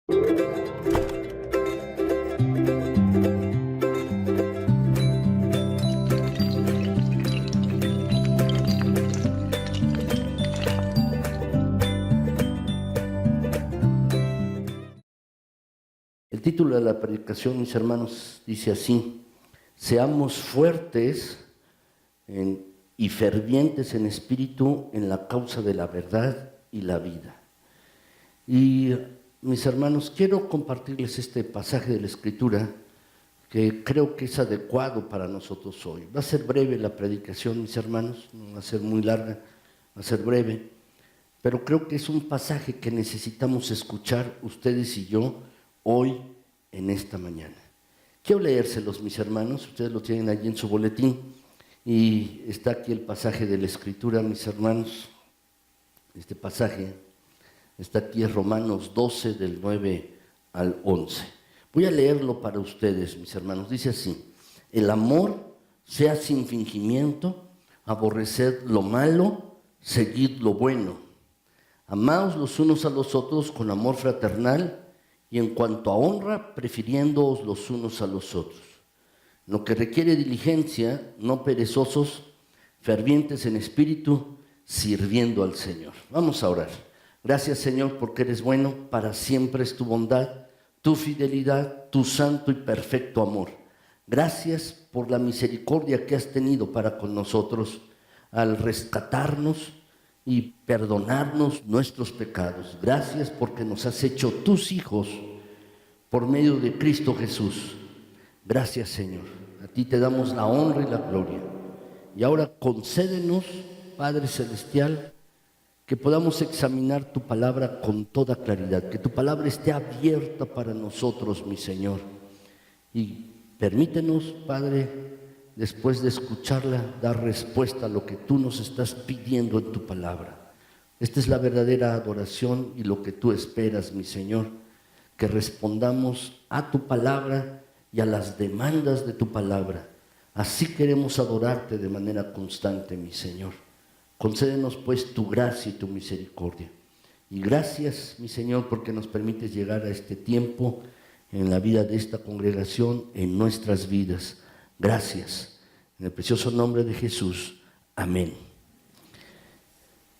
El título de la predicación, mis hermanos, dice así: seamos fuertes y fervientes en espíritu en la causa de la verdad y la vida. Y mis hermanos, quiero compartirles este pasaje de la Escritura que creo que es adecuado para nosotros hoy. Va a ser breve la predicación, mis hermanos, no va a ser muy larga, va a ser breve, pero creo que es un pasaje que necesitamos escuchar ustedes y yo hoy en esta mañana. Quiero leérselos, mis hermanos, ustedes lo tienen allí en su boletín y está aquí el pasaje de la Escritura, mis hermanos. Este pasaje está aquí en Romanos 12, del 9 al 11. Voy a leerlo para ustedes, mis hermanos. Dice así: el amor sea sin fingimiento, aborreced lo malo, seguid lo bueno. Amaos los unos a los otros con amor fraternal, y en cuanto a honra, prefiriéndoos los unos a los otros. Lo que requiere diligencia, no perezosos, fervientes en espíritu, sirviendo al Señor. Vamos a orar. Gracias, Señor, porque eres bueno, para siempre es tu bondad, tu fidelidad, tu santo y perfecto amor. Gracias por la misericordia que has tenido para con nosotros al rescatarnos y perdonarnos nuestros pecados. Gracias porque nos has hecho tus hijos por medio de Cristo Jesús. Gracias, Señor. A ti te damos la honra y la gloria. Y ahora concédenos, Padre Celestial, que podamos examinar tu palabra con toda claridad, que tu palabra esté abierta para nosotros, mi Señor. Y permítenos, Padre, después de escucharla, dar respuesta a lo que tú nos estás pidiendo en tu palabra. Esta es la verdadera adoración y lo que tú esperas, mi Señor, que respondamos a tu palabra y a las demandas de tu palabra. Así queremos adorarte de manera constante, mi Señor. Concédenos pues tu gracia y tu misericordia. Y gracias, mi Señor, porque nos permites llegar a este tiempo en la vida de esta congregación, en nuestras vidas. Gracias. En el precioso nombre de Jesús. Amén.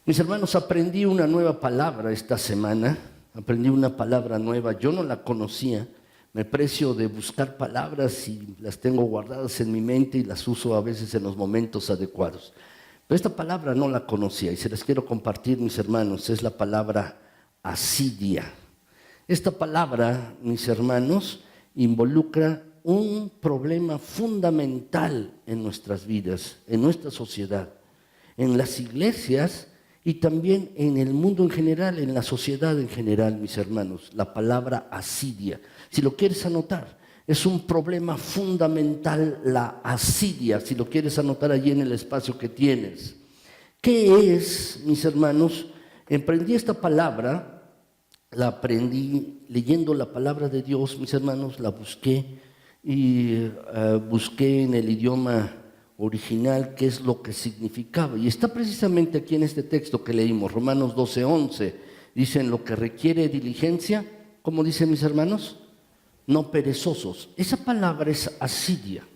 Mis hermanos, aprendí una nueva palabra esta semana. Aprendí una palabra nueva. Yo no la conocía. Me precio de buscar palabras y las tengo guardadas en mi mente y las uso a veces en los momentos adecuados. Pero esta palabra no la conocía y se las quiero compartir, mis hermanos. Es la palabra asidia. Esta palabra, mis hermanos, involucra un problema fundamental en nuestras vidas, en nuestra sociedad, en las iglesias y también en el mundo en general, en la sociedad en general, mis hermanos. La palabra asidia, si lo quieres anotar, es un problema fundamental, la asidia, si lo quieres anotar allí en el espacio que tienes. ¿Qué es, mis hermanos? Emprendí esta palabra, la aprendí leyendo la palabra de Dios, mis hermanos, la busqué y busqué en el idioma original qué es lo que significaba. Y está precisamente aquí en este texto que leímos, Romanos 12, 11. Dicen: lo que requiere diligencia, ¿cómo dicen, mis hermanos? No perezosos. Esa palabra es asidia,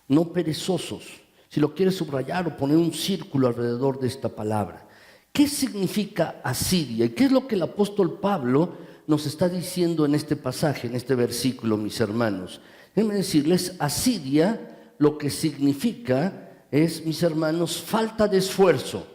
no perezosos. Si lo quieres subrayar o poner un círculo alrededor de esta palabra. ¿Qué significa asidia? ¿Y qué es lo que el apóstol Pablo nos está diciendo en este pasaje, en este versículo, mis hermanos? Déjenme decirles, asidia lo que significa es, mis hermanos, falta de esfuerzo.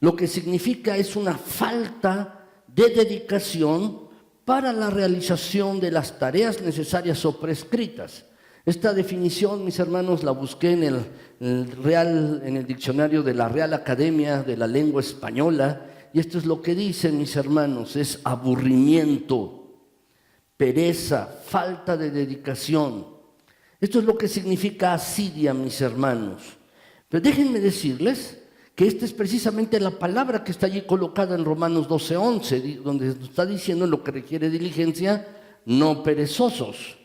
Lo que significa es una falta de dedicación para la realización de las tareas necesarias o prescritas. Esta definición, mis hermanos, la busqué en el diccionario de la Real Academia de la Lengua Española, y esto es lo que dice, mis hermanos: es aburrimiento, pereza, falta de dedicación. Esto es lo que significa asidia, mis hermanos. Pero déjenme decirles que esta es precisamente la palabra que está allí colocada en Romanos 12, 11, donde está diciendo: lo que requiere diligencia, no perezosos.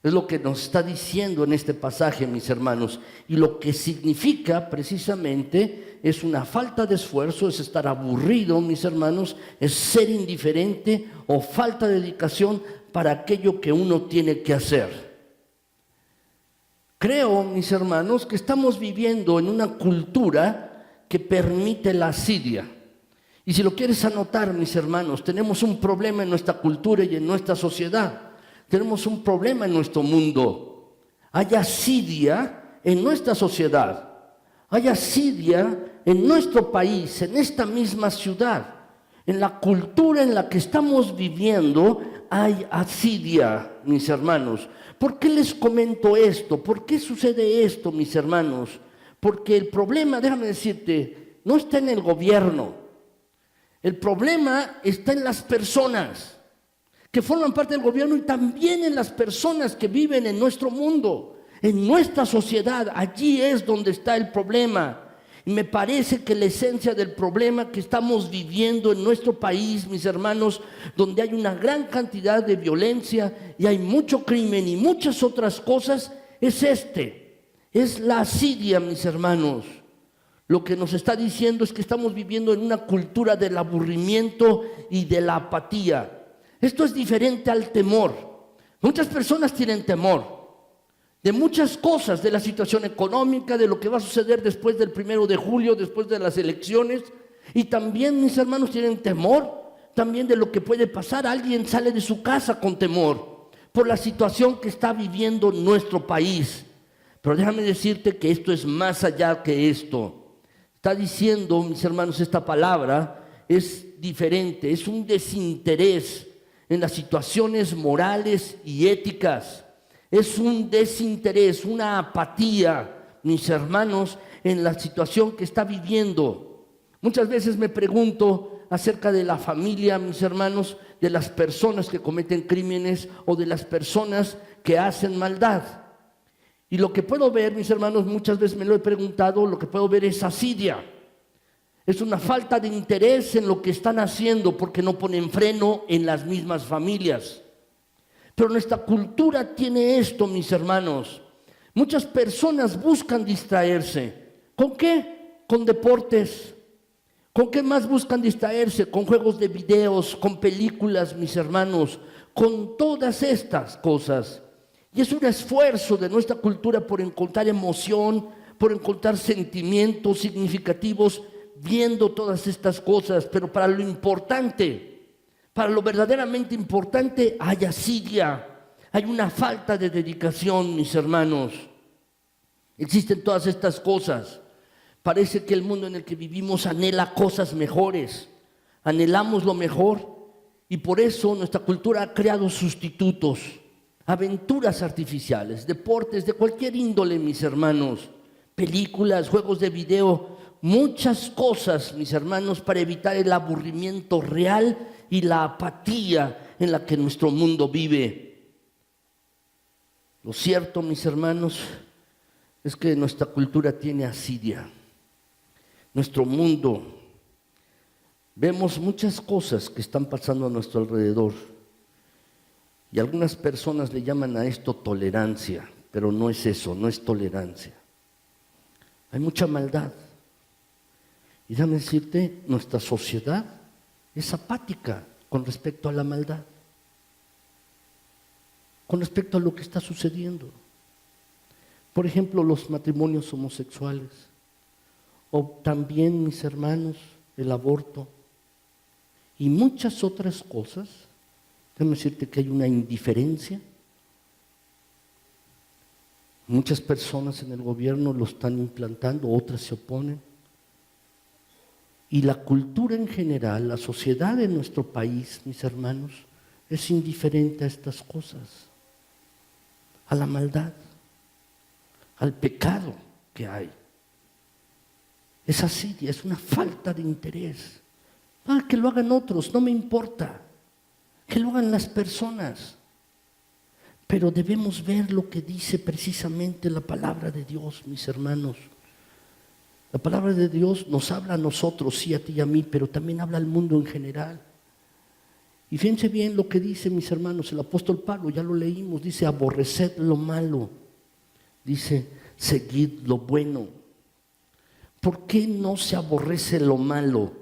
Es lo que nos está diciendo en este pasaje, mis hermanos. Y lo que significa precisamente es una falta de esfuerzo, es estar aburrido, mis hermanos, es ser indiferente o falta de dedicación para aquello que uno tiene que hacer. Creo, mis hermanos, que estamos viviendo en una cultura que permite la asidia. Y si lo quieres anotar, mis hermanos, tenemos un problema en nuestra cultura y en nuestra sociedad. Tenemos un problema en nuestro mundo. Hay asidia en nuestra sociedad. Hay asidia en nuestro país, en esta misma ciudad. En la cultura en la que estamos viviendo hay asidia, mis hermanos. ¿Por qué les comento esto? ¿Por qué sucede esto, mis hermanos? Porque el problema, déjame decirte, no está en el gobierno. El problema está en las personas que forman parte del gobierno y también en las personas que viven en nuestro mundo, en nuestra sociedad. Allí es donde está el problema. Y me parece que la esencia del problema que estamos viviendo en nuestro país, mis hermanos, donde hay una gran cantidad de violencia y hay mucho crimen y muchas otras cosas, es la asidia, mis hermanos. Lo que nos está diciendo es que estamos viviendo en una cultura del aburrimiento y de la apatía. Esto es diferente al temor. Muchas personas tienen temor de muchas cosas, de la situación económica, de lo que va a suceder después del 1 de julio, después de las elecciones. Y también, mis hermanos, tienen temor también de lo que puede pasar. Alguien sale de su casa con temor por la situación que está viviendo nuestro país. Pero déjame decirte que esto es más allá que esto. Está diciendo, mis hermanos, esta palabra es diferente, es un desinterés en las situaciones morales y éticas. Es un desinterés, una apatía, mis hermanos, en la situación que está viviendo. Muchas veces me pregunto acerca de la familia, mis hermanos, de las personas que cometen crímenes o de las personas que hacen maldad. Y lo que puedo ver, mis hermanos, muchas veces me lo he preguntado, lo que puedo ver es asidia. Es una falta de interés en lo que están haciendo porque no ponen freno en las mismas familias. Pero nuestra cultura tiene esto, mis hermanos. Muchas personas buscan distraerse. ¿Con qué? Con deportes. ¿Con qué más buscan distraerse? Con juegos de videos, con películas, mis hermanos, con todas estas cosas. Y es un esfuerzo de nuestra cultura por encontrar emoción, por encontrar sentimientos significativos viendo todas estas cosas. Pero para lo importante, para lo verdaderamente importante, hay asidia, hay una falta de dedicación, mis hermanos. Existen todas estas cosas. Parece que el mundo en el que vivimos anhela cosas mejores, anhelamos lo mejor y por eso nuestra cultura ha creado sustitutos, aventuras artificiales, deportes de cualquier índole, mis hermanos, películas, juegos de video, muchas cosas, mis hermanos, para evitar el aburrimiento real y la apatía en la que nuestro mundo vive. Lo cierto, mis hermanos, es que nuestra cultura tiene asidia. Nuestro mundo, vemos muchas cosas que están pasando a nuestro alrededor y algunas personas le llaman a esto tolerancia, pero no es eso, no es tolerancia. Hay mucha maldad. Y déjame decirte, nuestra sociedad es apática con respecto a la maldad, con respecto a lo que está sucediendo. Por ejemplo, los matrimonios homosexuales, o también, mis hermanos, el aborto, y muchas otras cosas. Déjame decirte que hay una indiferencia. Muchas personas en el gobierno lo están implantando, otras se oponen. Y la cultura en general, la sociedad de nuestro país, mis hermanos, es indiferente a estas cosas, a la maldad, al pecado que hay. Es así, es una falta de interés. Que lo hagan otros, no me importa. Que lo hagan las personas. Pero debemos ver lo que dice precisamente la palabra de Dios, mis hermanos. La palabra de Dios nos habla a nosotros, sí, a ti y a mí, pero también habla al mundo en general. Y fíjense bien lo que dice, mis hermanos, el apóstol Pablo, ya lo leímos, dice aborreced lo malo, dice seguid lo bueno. ¿Por qué no se aborrece lo malo?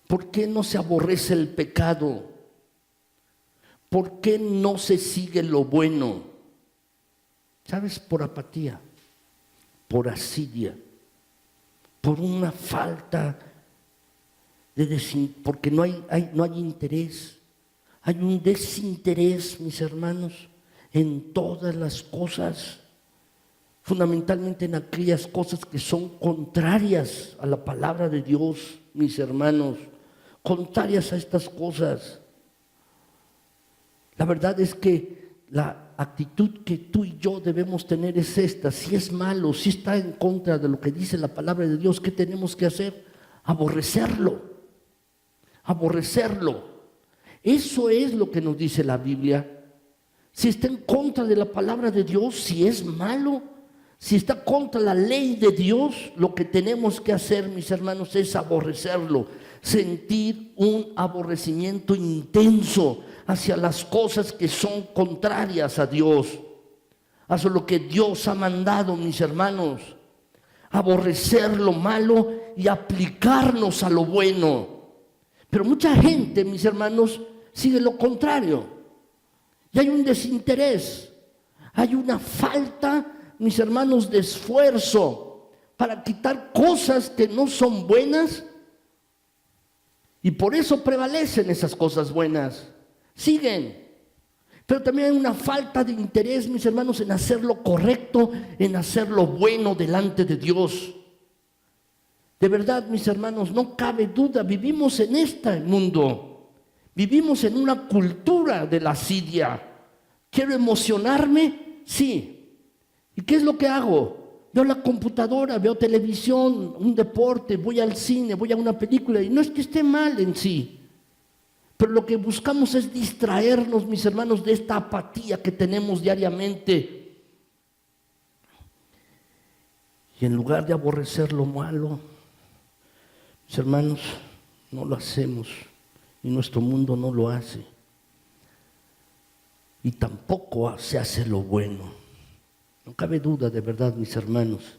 ¿Por qué no se aborrece el pecado? ¿Por qué no se sigue lo bueno? ¿Sabes? Por apatía, por asidia, por una falta porque no hay interés. Hay un desinterés, mis hermanos, en todas las cosas, fundamentalmente en aquellas cosas que son contrarias a la palabra de Dios, mis hermanos, contrarias a estas cosas. La verdad es que la actitud que tú y yo debemos tener es esta: si es malo, si está en contra de lo que dice la palabra de Dios, ¿qué tenemos que hacer? Aborrecerlo. Aborrecerlo. Eso es lo que nos dice la Biblia. Si está en contra de la palabra de Dios, si es malo, si está contra la ley de Dios, lo que tenemos que hacer, mis hermanos, es aborrecerlo, sentir un aborrecimiento intenso hacia las cosas que son contrarias a Dios, hacia lo que Dios ha mandado, mis hermanos. Aborrecer lo malo y aplicarnos a lo bueno. Pero mucha gente, mis hermanos, sigue lo contrario. Y hay un desinterés, hay una falta, mis hermanos, de esfuerzo para quitar cosas que no son buenas. Y por eso prevalecen esas cosas buenas. Siguen. Pero también hay una falta de interés, mis hermanos, en hacer lo correcto, en hacer lo bueno delante de Dios. De verdad, mis hermanos, no cabe duda, vivimos en este mundo, vivimos en una cultura de la asidia. ¿Quiero emocionarme? Sí. ¿Y qué es lo que hago? Veo la computadora, veo televisión, un deporte, voy al cine, voy a una película, y no es que esté mal en sí, pero lo que buscamos es distraernos, mis hermanos, de esta apatía que tenemos diariamente. Y en lugar de aborrecer lo malo, mis hermanos, no lo hacemos, y nuestro mundo no lo hace. Y tampoco se hace lo bueno. No cabe duda, de verdad, mis hermanos,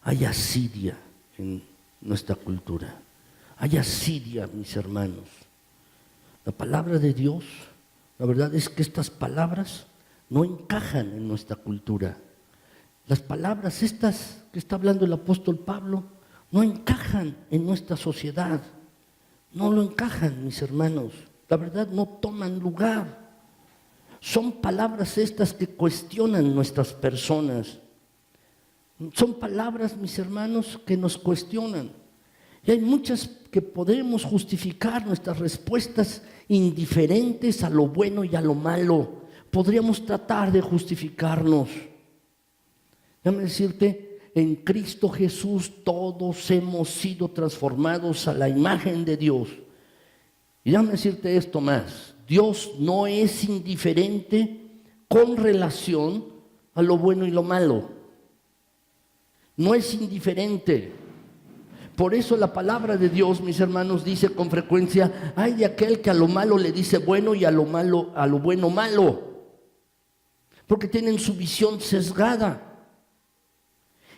hay asidia en nuestra cultura. Hay asidia, mis hermanos. La palabra de Dios, la verdad es que estas palabras no encajan en nuestra cultura. Las palabras estas que está hablando el apóstol Pablo no encajan en nuestra sociedad. No lo encajan, mis hermanos. La verdad, no toman lugar. Son palabras estas que cuestionan nuestras personas. Son palabras, mis hermanos, que nos cuestionan. Y hay muchas que podemos justificar nuestras respuestas indiferentes a lo bueno y a lo malo. Podríamos tratar de justificarnos. Déjame decirte, en Cristo Jesús todos hemos sido transformados a la imagen de Dios. Y déjame decirte esto más: Dios no es indiferente con relación a lo bueno y lo malo. No es indiferente. Por eso la palabra de Dios, mis hermanos, dice con frecuencia: ay de aquel que a lo malo le dice bueno y a lo malo, a lo bueno malo. Porque tienen su visión sesgada.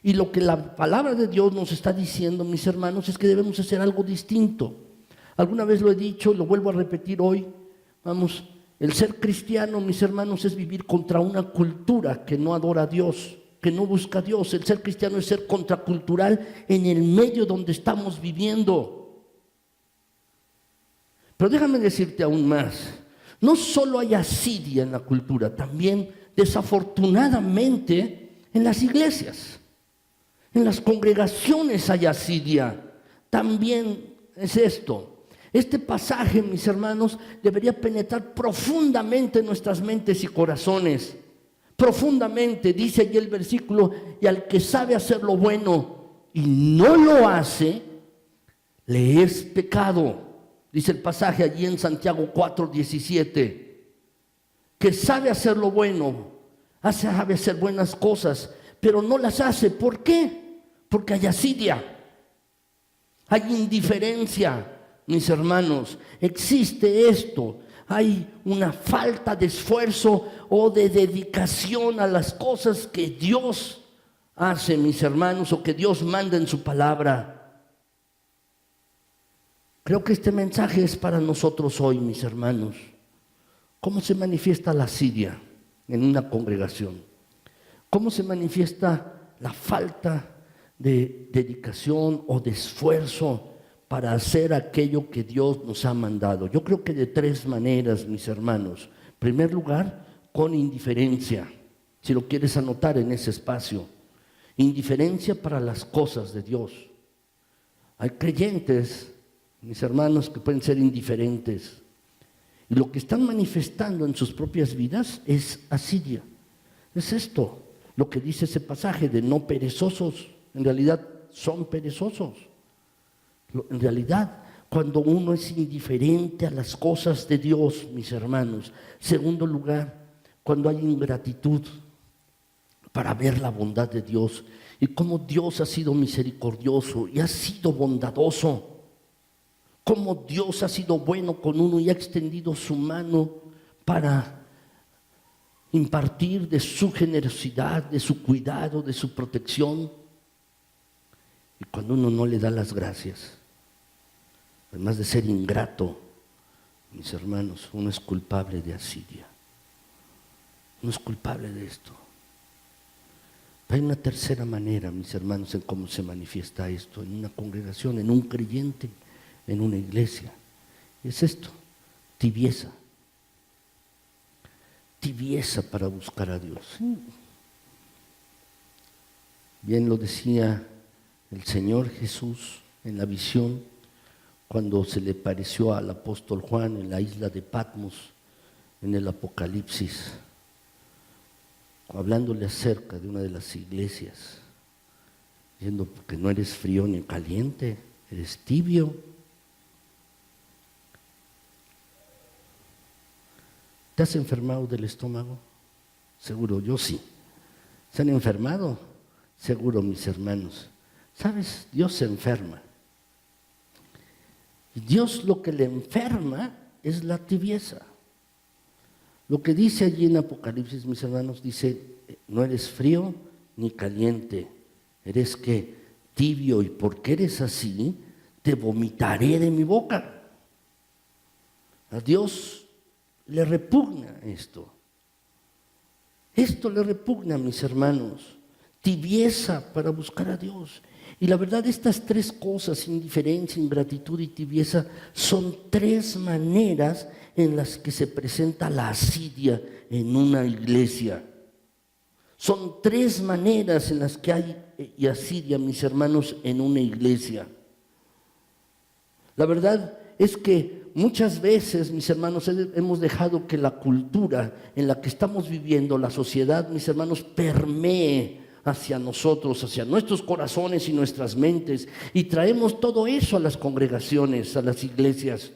Y lo que la palabra de Dios nos está diciendo, mis hermanos, es que debemos hacer algo distinto. Alguna vez lo he dicho, lo vuelvo a repetir hoy. Vamos, el ser cristiano, mis hermanos, es vivir contra una cultura que no adora a Dios, que no busca a Dios. El ser cristiano es ser contracultural en el medio donde estamos viviendo. Pero déjame decirte aún más. No solo hay asidia en la cultura, también desafortunadamente en las iglesias. En las congregaciones hay asidia. También es esto. Este pasaje, mis hermanos, debería penetrar profundamente en nuestras mentes y corazones. Profundamente, dice allí el versículo: y al que sabe hacer lo bueno y no lo hace, le es pecado. Dice el pasaje allí en Santiago 4:17. Que sabe hacer lo bueno, sabe hacer buenas cosas, pero no las hace. ¿Por qué? Porque hay asidia, hay indiferencia, mis hermanos, existe esto. Hay una falta de esfuerzo o de dedicación a las cosas que Dios hace, mis hermanos, o que Dios manda en su palabra. Creo que este mensaje es para nosotros hoy, mis hermanos. ¿Cómo se manifiesta la asidia en una congregación? ¿Cómo se manifiesta la falta de dedicación o de esfuerzo para hacer aquello que Dios nos ha mandado? Yo creo que de tres maneras, mis hermanos. En primer lugar, con indiferencia, si lo quieres anotar en ese espacio. Indiferencia para las cosas de Dios. Hay creyentes, mis hermanos, que pueden ser indiferentes. Y lo que están manifestando en sus propias vidas es asidia. Es esto, lo que dice ese pasaje de no perezosos. En realidad son perezosos. En realidad, cuando uno es indiferente a las cosas de Dios, mis hermanos. Segundo lugar, cuando hay ingratitud para ver la bondad de Dios y cómo Dios ha sido misericordioso y ha sido bondadoso. Cómo Dios ha sido bueno con uno y ha extendido su mano para impartir de su generosidad, de su cuidado, de su protección. Y cuando uno no le da las gracias, además de ser ingrato, mis hermanos, uno es culpable de asidia. Uno es culpable de esto. Hay una tercera manera, mis hermanos, en cómo se manifiesta esto en una congregación, en un creyente, en una iglesia. Es esto, tibieza. Tibieza para buscar a Dios. Bien lo decía el Señor Jesús en la visión cuando se le pareció al apóstol Juan en la isla de Patmos en el Apocalipsis, hablándole acerca de una de las iglesias, diciendo que no eres frío ni caliente, eres tibio. ¿Te has enfermado del estómago? Seguro, yo sí. ¿Se han enfermado? Seguro, mis hermanos. ¿Sabes? Dios se enferma. Y Dios lo que le enferma es la tibieza. Lo que dice allí en Apocalipsis, mis hermanos, dice, no eres frío ni caliente, eres que tibio, y porque eres así, te vomitaré de mi boca. A Dios le repugna esto. Esto le repugna, mis hermanos. Tibieza para buscar a Dios. Y la verdad, estas tres cosas, indiferencia, ingratitud y tibieza, son tres maneras en las que se presenta la asidia en una iglesia. Son tres maneras en las que hay asidia, mis hermanos, en una iglesia. La verdad es que muchas veces, mis hermanos, hemos dejado que la cultura en la que estamos viviendo, la sociedad, mis hermanos, permee hacia nosotros, hacia nuestros corazones y nuestras mentes, y traemos todo eso a las congregaciones, a las iglesias.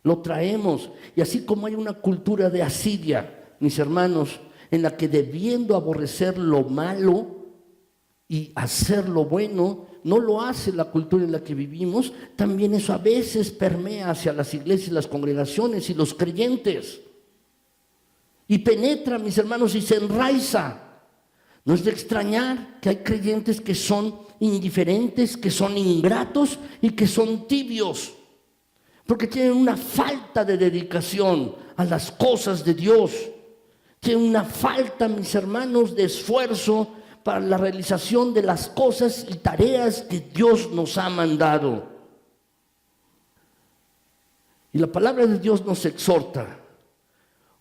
Lo traemos, y así como hay una cultura de asidia, mis hermanos, en la que debiendo aborrecer lo malo y hacer lo bueno, no lo hace la cultura en la que vivimos, también eso a veces permea hacia las iglesias, las congregaciones y los creyentes. Y penetra, mis hermanos, y se enraiza. No es de extrañar que hay creyentes que son indiferentes, que son ingratos y que son tibios, porque tienen una falta de dedicación a las cosas de Dios. Tienen una falta, mis hermanos, de esfuerzo para la realización de las cosas y tareas que Dios nos ha mandado. Y la palabra de Dios nos exhorta.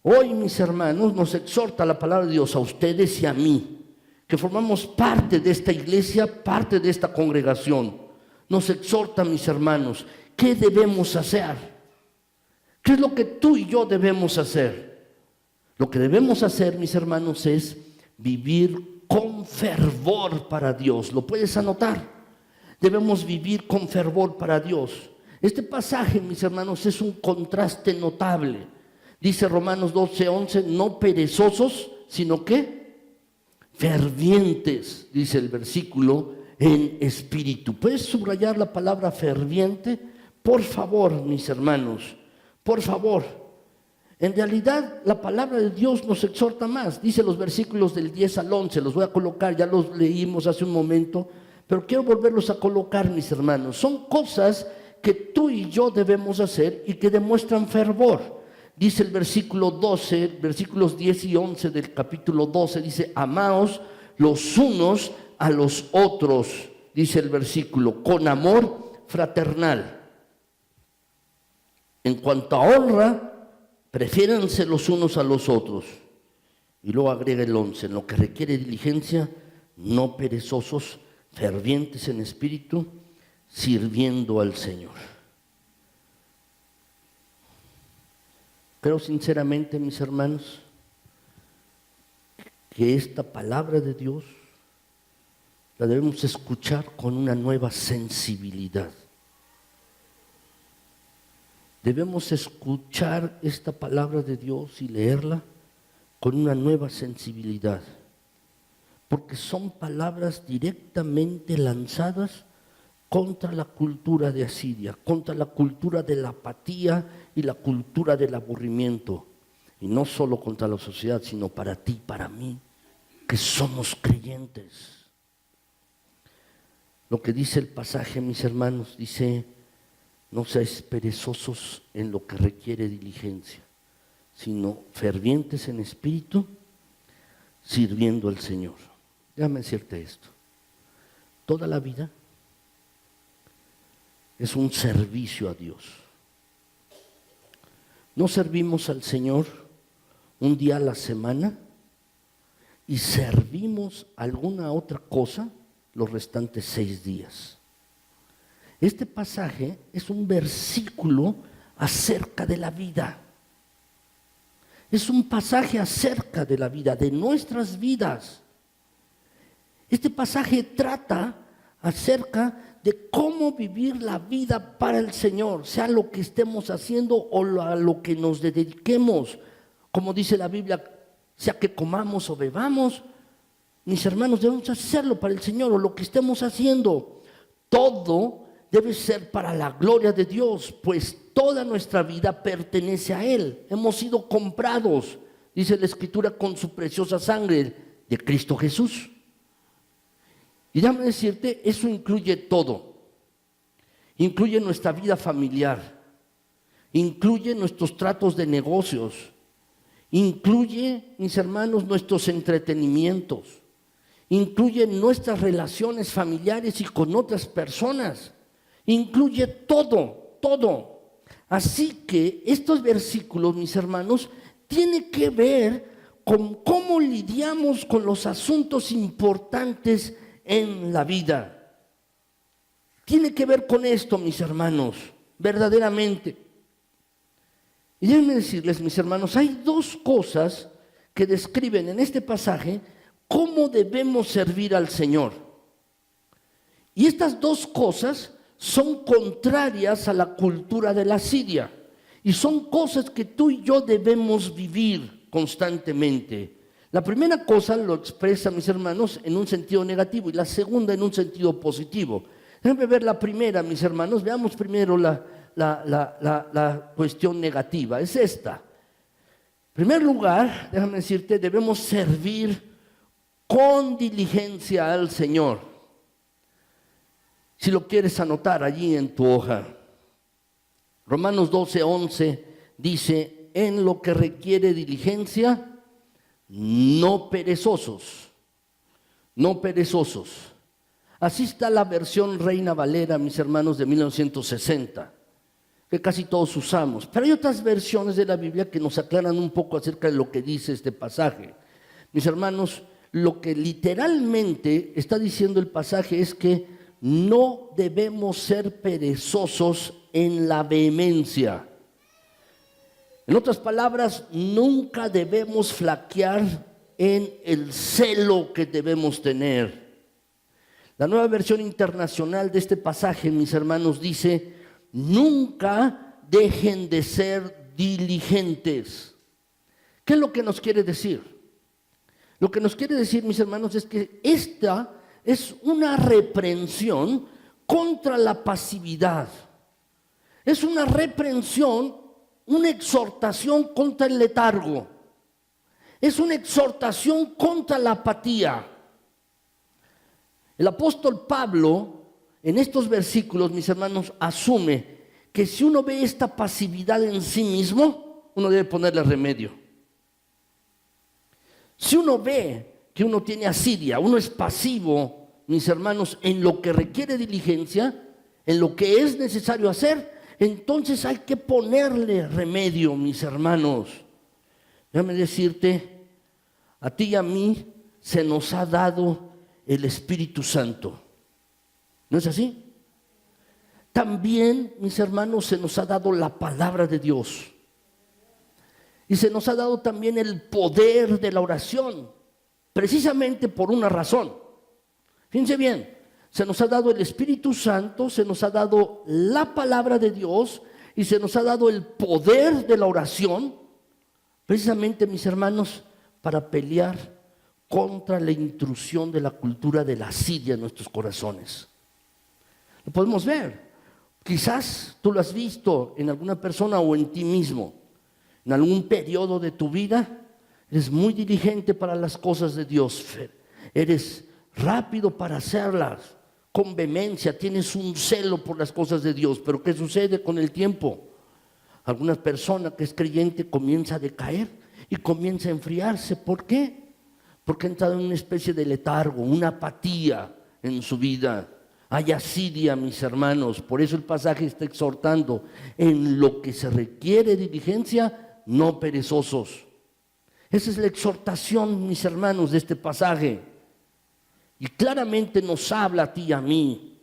Hoy, mis hermanos, nos exhorta la palabra de Dios a ustedes y a mí, que formamos parte de esta iglesia, parte de esta congregación. Nos exhorta, mis hermanos, ¿qué debemos hacer? ¿Qué es lo que tú y yo debemos hacer? Lo que debemos hacer, mis hermanos, es vivir con fervor para Dios. ¿Lo puedes anotar? Debemos vivir con fervor para Dios. Este pasaje, mis hermanos, es un contraste notable. Dice Romanos 12:11, no perezosos, sino que fervientes, dice el versículo, en espíritu. ¿Puedes subrayar la palabra ferviente? por favor, mis hermanos, por favor. En realidad, la palabra de Dios nos exhorta más. Dice los versículos del 10 al 11, los voy a colocar, ya los leímos hace un momento, pero quiero volverlos a colocar, mis hermanos. Son cosas que tú y yo debemos hacer y que demuestran fervor. Dice el versículo 12, versículos 10 y 11 del capítulo 12, dice: amaos los unos a los otros, dice el versículo, con amor fraternal. En cuanto a honra, prefiéranse los unos a los otros. Y luego agrega el 11, en lo que requiere diligencia, no perezosos, fervientes en espíritu, sirviendo al Señor. Creo sinceramente, mis hermanos, que esta palabra de Dios la debemos escuchar con una nueva sensibilidad. Debemos escuchar esta palabra de Dios y leerla con una nueva sensibilidad, porque son palabras directamente lanzadas contra la cultura de Asiria, contra la cultura de la apatía y la cultura del aburrimiento, y no solo contra la sociedad, sino para ti, para mí, que somos creyentes. Lo que dice el pasaje, mis hermanos, dice: no seáis perezosos en lo que requiere diligencia, sino fervientes en espíritu, sirviendo al Señor. Déjame decirte esto: toda la vida es un servicio a Dios. No servimos al Señor un día a la semana y servimos alguna otra cosa los restantes 6 días. Este pasaje es un versículo acerca de la vida. Es un pasaje acerca de la vida, de nuestras vidas. Este pasaje trata acerca de cómo vivir la vida para el Señor, sea lo que estemos haciendo o a lo que nos dediquemos. Como dice la Biblia, sea que comamos o bebamos, mis hermanos, debemos hacerlo para el Señor, o lo que estemos haciendo. Todo debe ser para la gloria de Dios, pues toda nuestra vida pertenece a Él. Hemos sido comprados, dice la Escritura, con su preciosa sangre de Cristo Jesús. Y déjame decirte, eso incluye todo. Incluye nuestra vida familiar, incluye nuestros tratos de negocios, incluye, mis hermanos, nuestros entretenimientos, incluye nuestras relaciones familiares y con otras personas. Incluye todo, todo. Así que estos versículos, mis hermanos, tienen que ver con cómo lidiamos con los asuntos importantes en la vida. Tiene que ver con esto, mis hermanos, verdaderamente. Y déjenme decirles, mis hermanos, hay 2 cosas que describen en este pasaje cómo debemos servir al Señor. Y estas 2 cosas son contrarias a la cultura de la Siria y son cosas que tú y yo debemos vivir constantemente. La primera cosa lo expresa, mis hermanos, en un sentido negativo y la segunda en un sentido positivo. Déjenme ver la primera, mis hermanos. Veamos primero la cuestión negativa. Es esta. En primer lugar, déjame decirte, debemos servir con diligencia al Señor. Si lo quieres anotar allí en tu hoja, Romanos 12:11 dice: en lo que requiere diligencia, no perezosos, no perezosos. Así está la versión Reina Valera, mis hermanos, de 1960, que casi todos usamos. Pero hay otras versiones de la Biblia que nos aclaran un poco acerca de lo que dice este pasaje. Mis hermanos, lo que literalmente está diciendo el pasaje es que no debemos ser perezosos en la vehemencia. En otras palabras, nunca debemos flaquear en el celo que debemos tener. La Nueva Versión Internacional de este pasaje, mis hermanos, dice: nunca dejen de ser diligentes. ¿Qué es lo que nos quiere decir? Lo que nos quiere decir, mis hermanos, es que esta es una reprensión contra la pasividad. Es una reprensión, una exhortación contra el letargo. Es una exhortación contra la apatía. El apóstol Pablo, en estos versículos, mis hermanos, asume que si uno ve esta pasividad en sí mismo, uno debe ponerle remedio. Si uno ve que uno tiene asidia, uno es pasivo, mis hermanos, en lo que requiere diligencia, en lo que es necesario hacer, entonces hay que ponerle remedio, mis hermanos. Déjame decirte, a ti y a mí se nos ha dado el Espíritu Santo. ¿No es así? También, mis hermanos, se nos ha dado la palabra de Dios. Y se nos ha dado también el poder de la oración, precisamente por una razón. Fíjense bien, se nos ha dado el Espíritu Santo, se nos ha dado la palabra de Dios y se nos ha dado el poder de la oración, precisamente, mis hermanos, para pelear contra la intrusión de la cultura de la asidia en nuestros corazones. Lo podemos ver. Quizás tú lo has visto en alguna persona o en ti mismo. En algún periodo de tu vida eres muy diligente para las cosas de Dios. Eres rápido para hacerlas, con vehemencia, tienes un celo por las cosas de Dios. Pero ¿qué sucede con el tiempo? Alguna persona que es creyente comienza a decaer y comienza a enfriarse. ¿Por qué? Porque ha entrado en una especie de letargo, una apatía en su vida. Hay asidia, mis hermanos. Por eso el pasaje está exhortando: en lo que se requiere diligencia, no perezosos. Esa es la exhortación, mis hermanos, de este pasaje. Y claramente nos habla a ti y a mí.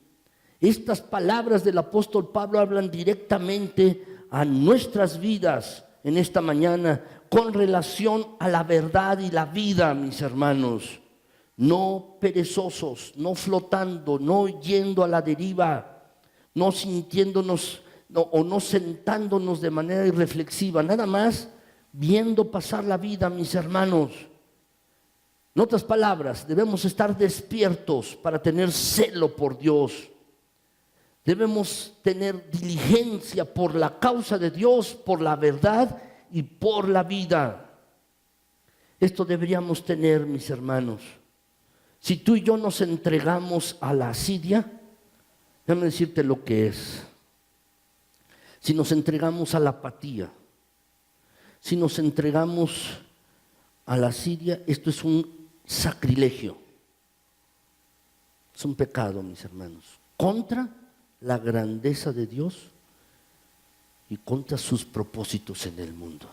Estas palabras del apóstol Pablo hablan directamente a nuestras vidas en esta mañana con relación a la verdad y la vida, mis hermanos. No perezosos, no flotando, no yendo a la deriva, no sintiéndonos o no sentándonos de manera irreflexiva, nada más viendo pasar la vida, mis hermanos. En otras palabras, debemos estar despiertos para tener celo por Dios. Debemos tener diligencia por la causa de Dios, por la verdad y por la vida. Esto deberíamos tener, mis hermanos. Si tú y yo nos entregamos a la asidia, déjame decirte lo que es. Si nos entregamos a la apatía, si nos entregamos a la asidia, esto es un sacrilegio. Es un pecado, mis hermanos, contra la grandeza de Dios y contra sus propósitos en el mundo.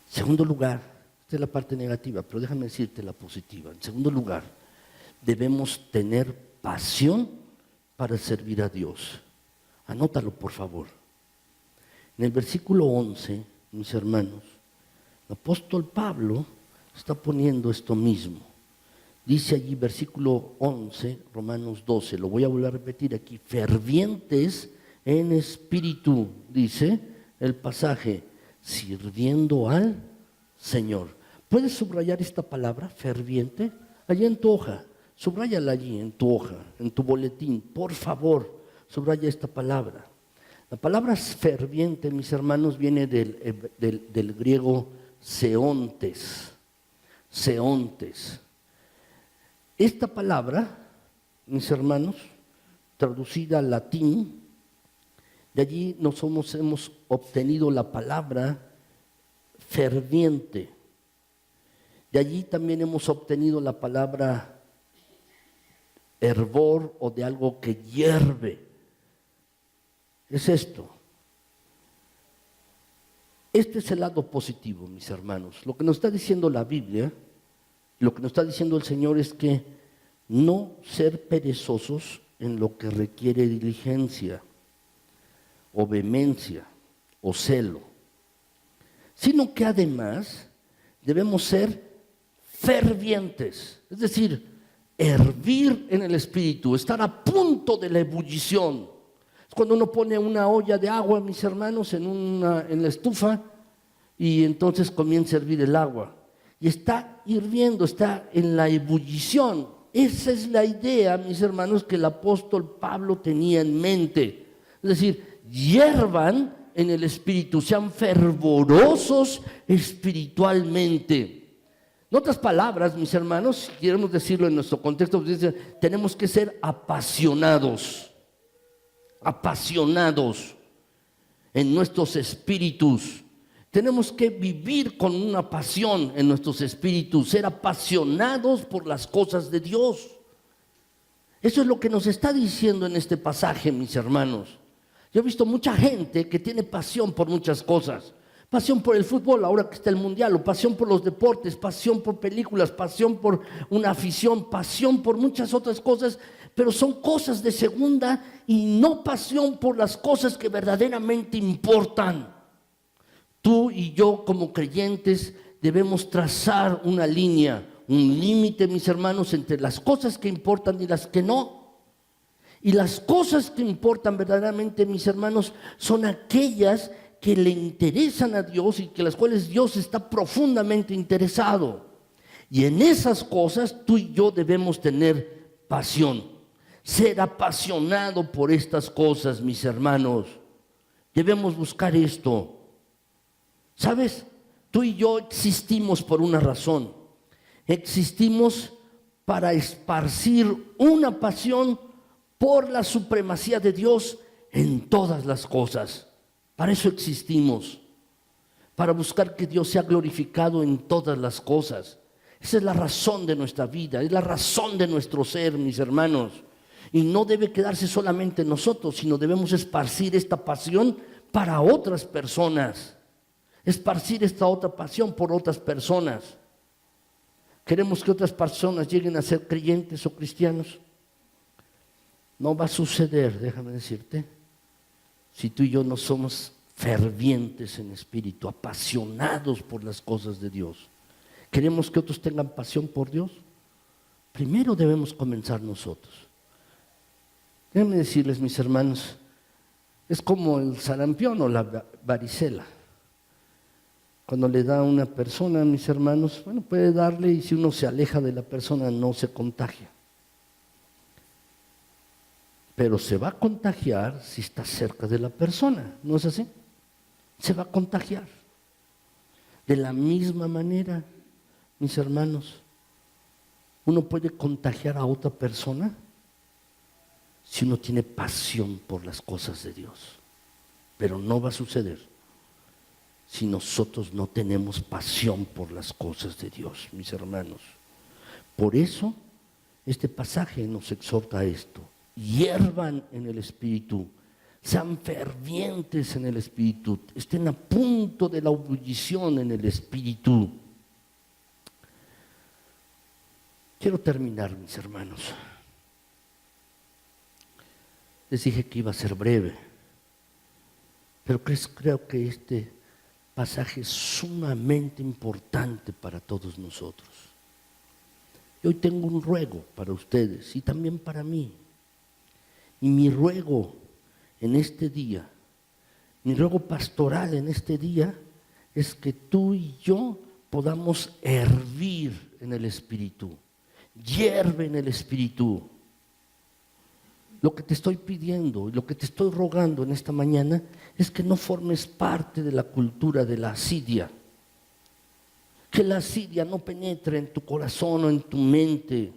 Segundo lugar, esta es la parte negativa, pero déjame decirte la positiva. En segundo lugar, debemos tener pasión para servir a Dios. Anótalo, por favor. En el versículo 11, mis hermanos, el apóstol Pablo está poniendo esto mismo. Dice allí, versículo 11, Romanos 12, lo voy a volver a repetir aquí: fervientes en espíritu, dice el pasaje, sirviendo al Señor. ¿Puedes subrayar esta palabra, ferviente? Allí en tu hoja, subráyala allí en tu hoja, en tu boletín, por favor, subraya esta palabra. La palabra ferviente, mis hermanos, viene del griego seontes. Seontes. Esta palabra, mis hermanos, traducida al latín, de allí hemos obtenido la palabra ferviente. De allí también hemos obtenido la palabra hervor, o de algo que hierve. Es esto. Este es el lado positivo, mis hermanos. Lo que nos está diciendo la Biblia, lo que nos está diciendo el Señor, es que no ser perezosos en lo que requiere diligencia, o vehemencia, o celo, sino que además debemos ser fervientes, es decir, hervir en el espíritu, estar a punto de la ebullición. Es cuando uno pone una olla de agua, mis hermanos, en la estufa, y entonces comienza a hervir el agua. Y está hirviendo, está en la ebullición, Esa es la idea, mis hermanos, que el apóstol Pablo tenía en mente. Es decir, hiervan en el espíritu, sean fervorosos espiritualmente. En otras palabras, mis hermanos, si queremos decirlo en nuestro contexto, tenemos que ser apasionados en nuestros espíritus. Tenemos que vivir con una pasión en nuestros espíritus, ser apasionados por las cosas de Dios. Eso es lo que nos está diciendo en este pasaje, mis hermanos. Yo he visto mucha gente que tiene pasión por muchas cosas. Pasión por el fútbol, ahora que está el mundial, o pasión por los deportes, pasión por películas, pasión por una afición, pasión por muchas otras cosas, pero son cosas de segunda y no pasión por las cosas que verdaderamente importan. Tú y yo como creyentes debemos trazar una línea, un límite, mis hermanos, entre las cosas que importan y las que no. Y las cosas que importan verdaderamente, mis hermanos, son aquellas que le interesan a Dios y que las cuales Dios está profundamente interesado. Y en esas cosas tú y yo debemos tener pasión, ser apasionado por estas cosas, mis hermanos. Debemos buscar esto. ¿Sabes? Tú y yo existimos por una razón. Existimos para esparcir una pasión por la supremacía de Dios en todas las cosas. Para eso existimos, para buscar que Dios sea glorificado en todas las cosas. Esa es la razón de nuestra vida, es la razón de nuestro ser, mis hermanos. Y no debe quedarse solamente en nosotros, sino debemos esparcir esta pasión para otras personas. Esparcir esta otra pasión por otras personas. Queremos que otras personas lleguen a ser creyentes o cristianos. No va a suceder, déjame decirte, si tú y yo no somos fervientes en espíritu, apasionados por las cosas de Dios. ¿Queremos que otros tengan pasión por Dios? Primero debemos comenzar nosotros. Déjenme decirles, mis hermanos, es como el sarampión o la varicela. Cuando le da a una persona, mis hermanos, bueno, puede darle y si uno se aleja de la persona no se contagia. Pero se va a contagiar si está cerca de la persona, ¿no es así? Se va a contagiar. De la misma manera, mis hermanos, uno puede contagiar a otra persona si uno tiene pasión por las cosas de Dios. Pero no va a suceder si nosotros no tenemos pasión por las cosas de Dios, mis hermanos. Por eso, este pasaje nos exhorta a esto. Hiervan en el espíritu, sean fervientes en el espíritu, estén a punto de la ebullición en el espíritu. Quiero terminar, mis hermanos. Les dije que iba a ser breve, pero creo que este pasaje es sumamente importante para todos nosotros. Y hoy tengo un ruego para ustedes y también para mí. Y mi ruego en este día, mi ruego pastoral en este día, es que tú y yo podamos hervir en el Espíritu. Hierve en el Espíritu. Lo que te estoy pidiendo y lo que te estoy rogando en esta mañana es que no formes parte de la cultura de la asidia. Que la asidia no penetre en tu corazón o en tu mente.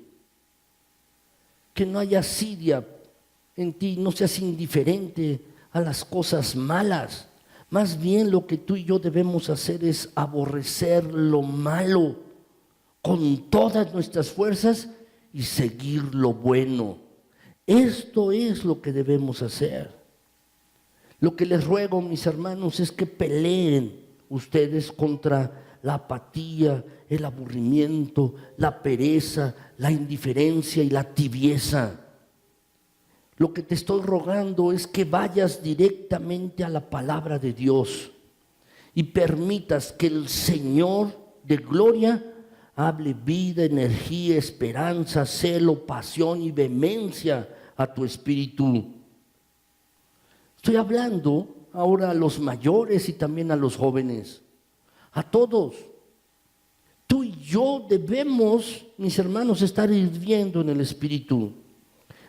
Que no haya asidia en ti, no seas indiferente a las cosas malas. Más bien lo que tú y yo debemos hacer es aborrecer lo malo con todas nuestras fuerzas y seguir lo bueno. Esto es lo que debemos hacer. Lo que les ruego, mis hermanos, es que peleen ustedes contra la apatía, el aburrimiento, la pereza, la indiferencia y la tibieza. Lo que te estoy rogando es que vayas directamente a la palabra de Dios y permitas que el Señor de gloria hable vida, energía, esperanza, celo, pasión y vehemencia a tu espíritu. Estoy hablando ahora a los mayores y también a los jóvenes, a todos. Tú y yo debemos, mis hermanos, estar hirviendo en el Espíritu.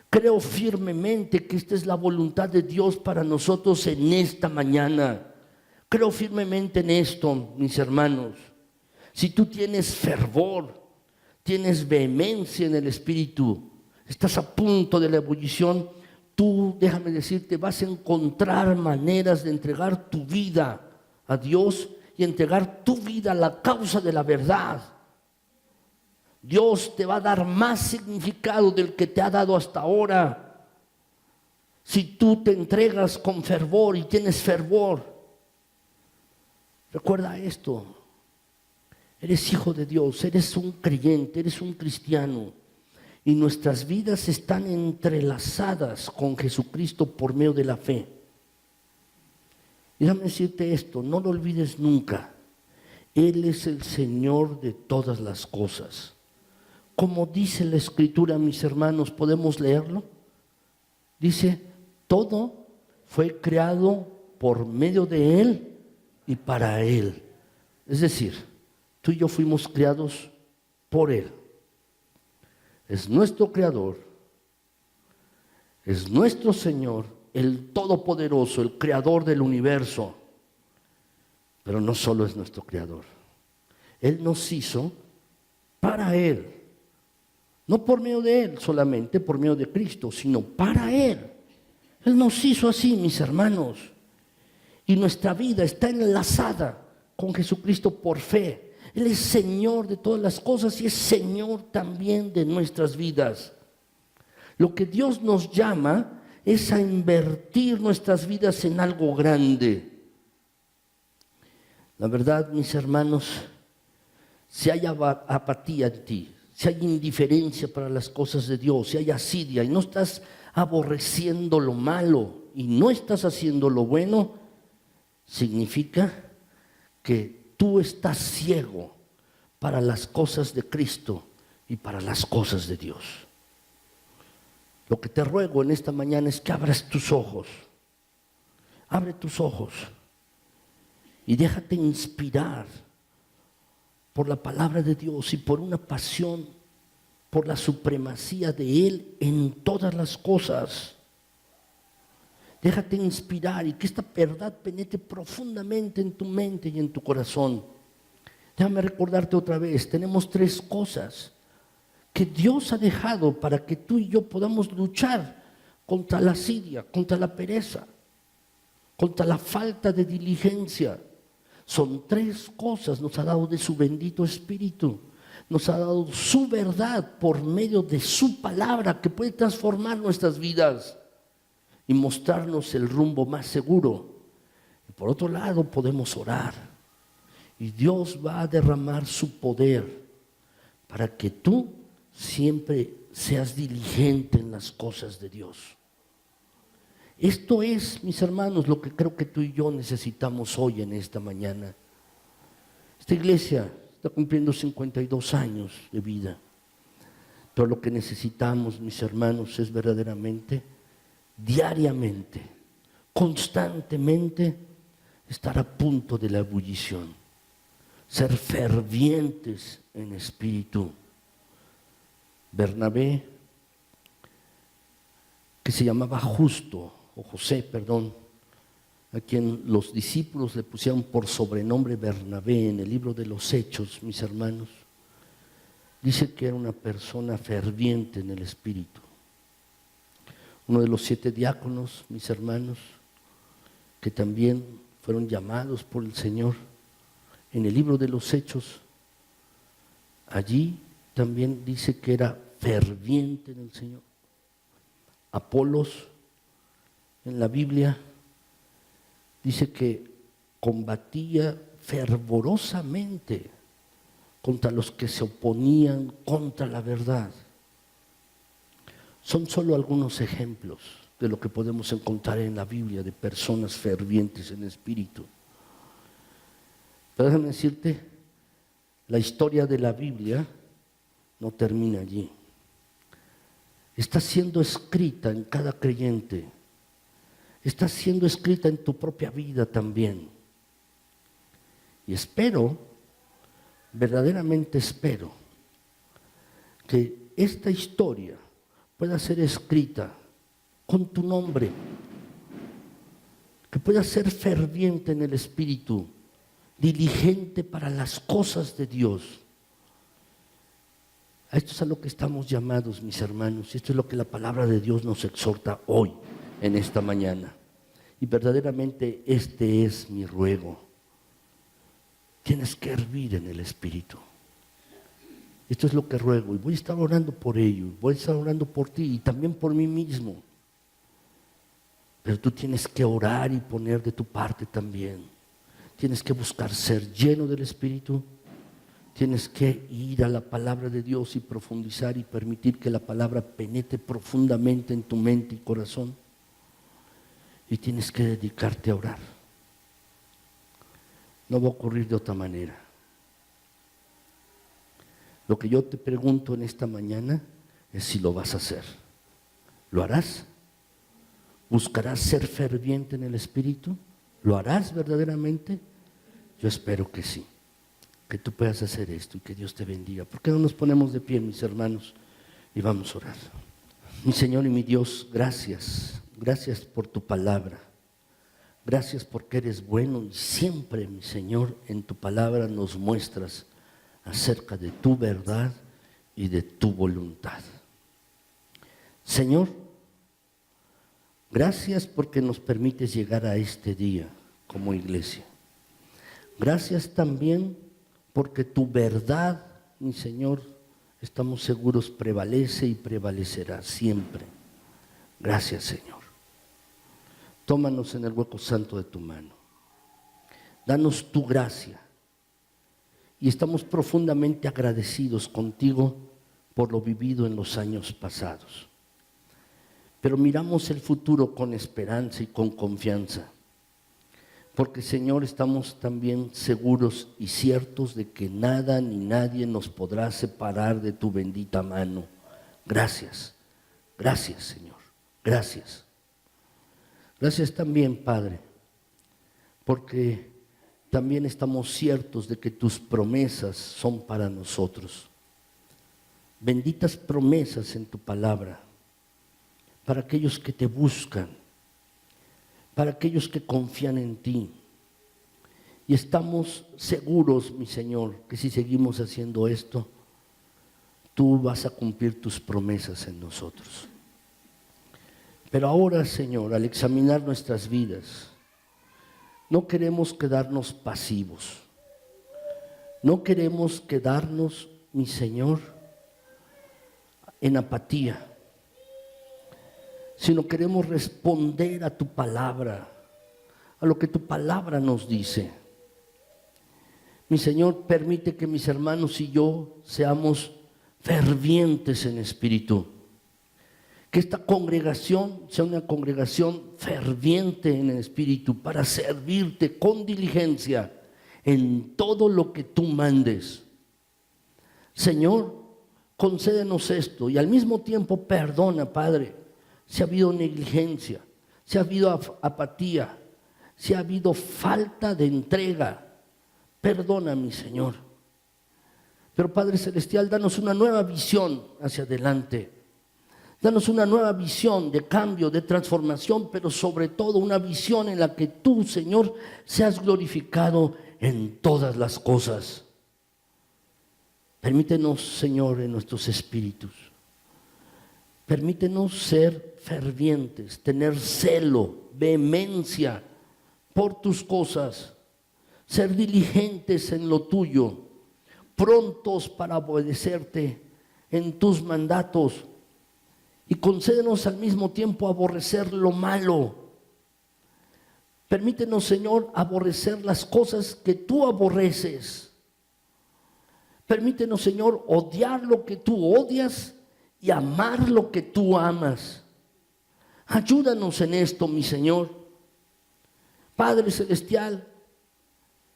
Creo firmemente que esta es la voluntad de Dios para nosotros en esta mañana. Creo firmemente en esto, mis hermanos. Si tú tienes fervor, tienes vehemencia en el Espíritu, estás a punto de la ebullición, tú, déjame decirte, vas a encontrar maneras de entregar tu vida a Dios y entregar tu vida a la causa de la verdad. Dios te va a dar más significado del que te ha dado hasta ahora. Si tú te entregas con fervor y tienes fervor, recuerda esto: eres hijo de Dios, eres un creyente, eres un cristiano, y nuestras vidas están entrelazadas con Jesucristo por medio de la fe. Y déjame decirte esto, no lo olvides nunca: Él es el Señor de todas las cosas. Como dice la Escritura, mis hermanos, ¿podemos leerlo? Dice, todo fue creado por medio de Él y para Él. Es decir, tú y yo fuimos creados por Él. Es nuestro Creador, es nuestro Señor, el Todopoderoso, el Creador del universo. Pero no solo es nuestro Creador. Él nos hizo para Él. No por medio de Él solamente, por medio de Cristo, sino para Él. Él nos hizo así, mis hermanos. Y nuestra vida está enlazada con Jesucristo por fe. Él es Señor de todas las cosas y es Señor también de nuestras vidas. Lo que Dios nos llama es a invertir nuestras vidas en algo grande. La verdad, mis hermanos, si hay apatía en ti, si hay indiferencia para las cosas de Dios, si hay asidia y no estás aborreciendo lo malo y no estás haciendo lo bueno, significa que tú estás ciego para las cosas de Cristo y para las cosas de Dios. Lo que te ruego en esta mañana es que abras tus ojos. Abre tus ojos y déjate inspirar por la palabra de Dios y por una pasión por la supremacía de Él en todas las cosas. Déjate inspirar y que esta verdad penetre profundamente en tu mente y en tu corazón. Déjame recordarte otra vez, tenemos 3 cosas que Dios ha dejado para que tú y yo podamos luchar contra la asidia, contra la pereza, contra la falta de diligencia. Son 3 cosas, nos ha dado de su bendito Espíritu. Nos ha dado su verdad por medio de su palabra que puede transformar nuestras vidas y mostrarnos el rumbo más seguro. Y por otro lado podemos orar y Dios va a derramar su poder para que tú siempre seas diligente en las cosas de Dios. Esto es, mis hermanos, lo que creo que tú y yo necesitamos hoy en esta mañana. Esta iglesia está cumpliendo 52 años de vida, pero lo que necesitamos, mis hermanos, es verdaderamente, diariamente, constantemente, estar a punto de la ebullición, ser fervientes en espíritu. Bernabé, que se llamaba Justo, o José, perdón, a quien los discípulos le pusieron por sobrenombre Bernabé en el libro de los Hechos, mis hermanos, dice que era una persona ferviente en el Espíritu. Uno de los 7 diáconos, mis hermanos, que también fueron llamados por el Señor, en el libro de los Hechos, allí también dice que era ferviente en el Señor. Apolos, en la Biblia, dice que combatía fervorosamente contra los que se oponían contra la verdad. Son solo algunos ejemplos de lo que podemos encontrar en la Biblia de personas fervientes en espíritu. Pero déjame decirte, la historia de la Biblia no termina allí. Está siendo escrita en cada creyente. Está siendo escrita en tu propia vida también. Y espero verdaderamente espero que esta historia pueda ser escrita con tu nombre, que pueda ser ferviente en el espíritu, diligente para las cosas de Dios. A esto es a lo que estamos llamados, mis hermanos, y esto es lo que la palabra de Dios nos exhorta hoy, en esta mañana. Y verdaderamente este es mi ruego. Tienes que hervir en el espíritu. Esto es lo que ruego, y voy a estar orando por ello, voy a estar orando por ti y también por mí mismo. Pero tú tienes que orar y poner de tu parte también. Tienes que buscar ser lleno del Espíritu. Tienes que ir a la palabra de Dios y profundizar y permitir que la palabra penetre profundamente en tu mente y corazón. Y tienes que dedicarte a orar. No va a ocurrir de otra manera. Lo que yo te pregunto en esta mañana es si lo vas a hacer. ¿Lo harás? ¿Buscarás ser ferviente en el Espíritu? ¿Lo harás verdaderamente? Yo espero que sí, que tú puedas hacer esto y que Dios te bendiga. ¿Por qué no nos ponemos de pie, mis hermanos, y vamos a orar? Mi Señor y mi Dios, gracias. Gracias por tu palabra. Gracias porque eres bueno y siempre, mi Señor, en tu palabra nos muestras acerca de tu verdad y de tu voluntad. Señor, gracias porque nos permites llegar a este día como iglesia. Gracias también porque tu verdad, mi Señor, estamos seguros prevalece y prevalecerá siempre. Gracias, Señor. Tómanos en el hueco santo de tu mano. Danos tu gracia. Y estamos profundamente agradecidos contigo por lo vivido en los años pasados. Pero miramos el futuro con esperanza y con confianza. Porque, Señor, estamos también seguros y ciertos de que nada ni nadie nos podrá separar de tu bendita mano. Gracias, gracias, Señor, gracias. Gracias también, Padre, porque también estamos ciertos de que tus promesas son para nosotros. Benditas promesas en tu palabra, para aquellos que te buscan, para aquellos que confían en ti. Y estamos seguros, mi Señor, que si seguimos haciendo esto, tú vas a cumplir tus promesas en nosotros. Pero ahora, Señor, al examinar nuestras vidas, no queremos quedarnos pasivos. No queremos quedarnos, mi Señor, en apatía, sino queremos responder a tu palabra, a lo que tu palabra nos dice. Mi Señor, permite que mis hermanos y yo seamos fervientes en espíritu. Que esta congregación sea una congregación ferviente en el espíritu para servirte con diligencia en todo lo que tú mandes. Señor, concédenos esto y al mismo tiempo perdona, Padre, si ha habido negligencia, si ha habido apatía, si ha habido falta de entrega. Perdona, mi Señor. Pero Padre Celestial, danos una nueva visión hacia adelante. Danos una nueva visión de cambio, de transformación, pero sobre todo una visión en la que tú, Señor, seas glorificado en todas las cosas. Permítenos, Señor, en nuestros espíritus. Permítenos ser fervientes, tener celo, vehemencia por tus cosas, ser diligentes en lo tuyo, prontos para obedecerte en tus mandatos. Y concédenos al mismo tiempo aborrecer lo malo. Permítenos, Señor, aborrecer las cosas que tú aborreces. Permítenos, Señor, odiar lo que tú odias y amar lo que tú amas. Ayúdanos en esto, mi Señor. Padre Celestial,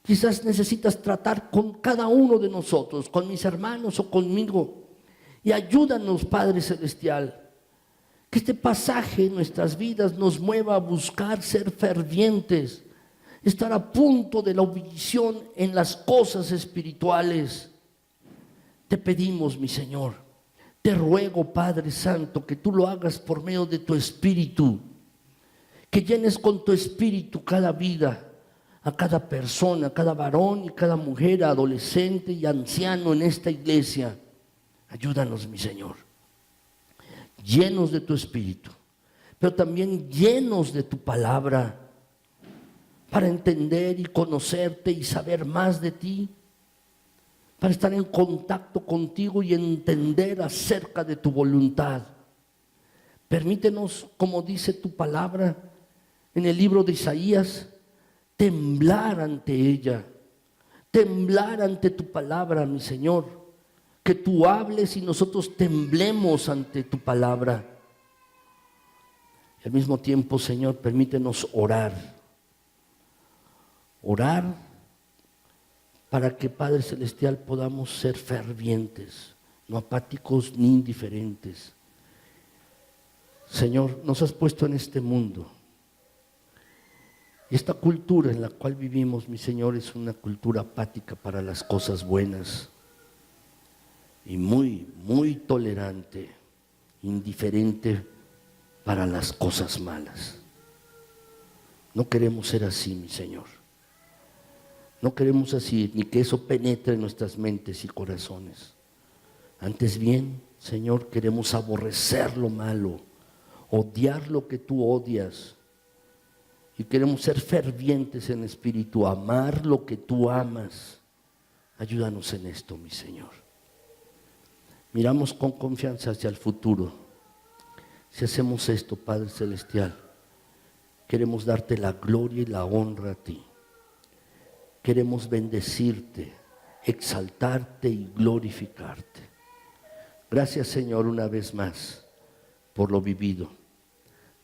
quizás necesitas tratar con cada uno de nosotros, con mis hermanos o conmigo. Y ayúdanos, Padre Celestial. Que este pasaje en nuestras vidas nos mueva a buscar ser fervientes estar a punto de la obedición en las cosas espirituales. Te pedimos, mi Señor, te ruego, Padre Santo, que tú lo hagas por medio de tu Espíritu, que llenes con tu Espíritu cada vida, a cada persona, cada varón y cada mujer, adolescente y anciano en esta iglesia. Ayúdanos, mi Señor, llenos de tu Espíritu, pero también llenos de tu palabra, para entender y conocerte y saber más de ti, para estar en contacto contigo y entender acerca de tu voluntad. Permítenos, como dice tu palabra en el libro de Isaías, temblar ante ella, temblar ante tu palabra, mi Señor, que tú hables y nosotros temblemos ante tu palabra. Y al mismo tiempo, Señor, permítenos orar para que, Padre Celestial, podamos ser fervientes, no apáticos ni indiferentes. Señor, nos has puesto en este mundo. Y esta cultura en la cual vivimos, mi Señor, es una cultura apática para las cosas buenas y muy, muy tolerante, indiferente para las cosas malas. No queremos ser así, mi Señor. No queremos así, ni que eso penetre en nuestras mentes y corazones. Antes bien, Señor, queremos aborrecer lo malo, odiar lo que tú odias. Y queremos ser fervientes en espíritu, amar lo que tú amas. Ayúdanos en esto, mi Señor. Miramos con confianza hacia el futuro. Si hacemos esto, Padre Celestial, queremos darte la gloria y la honra a ti. Queremos bendecirte, exaltarte y glorificarte. Gracias, Señor, una vez más por lo vivido.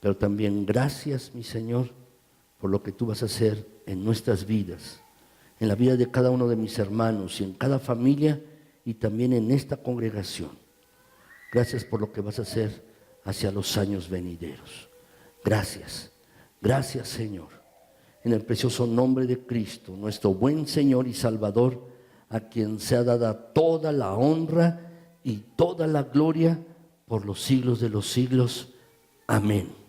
Pero también gracias, mi Señor, por lo que tú vas a hacer en nuestras vidas, en la vida de cada uno de mis hermanos y en cada familia y también en esta congregación. Gracias por lo que vas a hacer hacia los años venideros. Gracias, gracias, Señor, en el precioso nombre de Cristo, nuestro buen Señor y Salvador, a quien sea dada toda la honra y toda la gloria por los siglos de los siglos. Amén.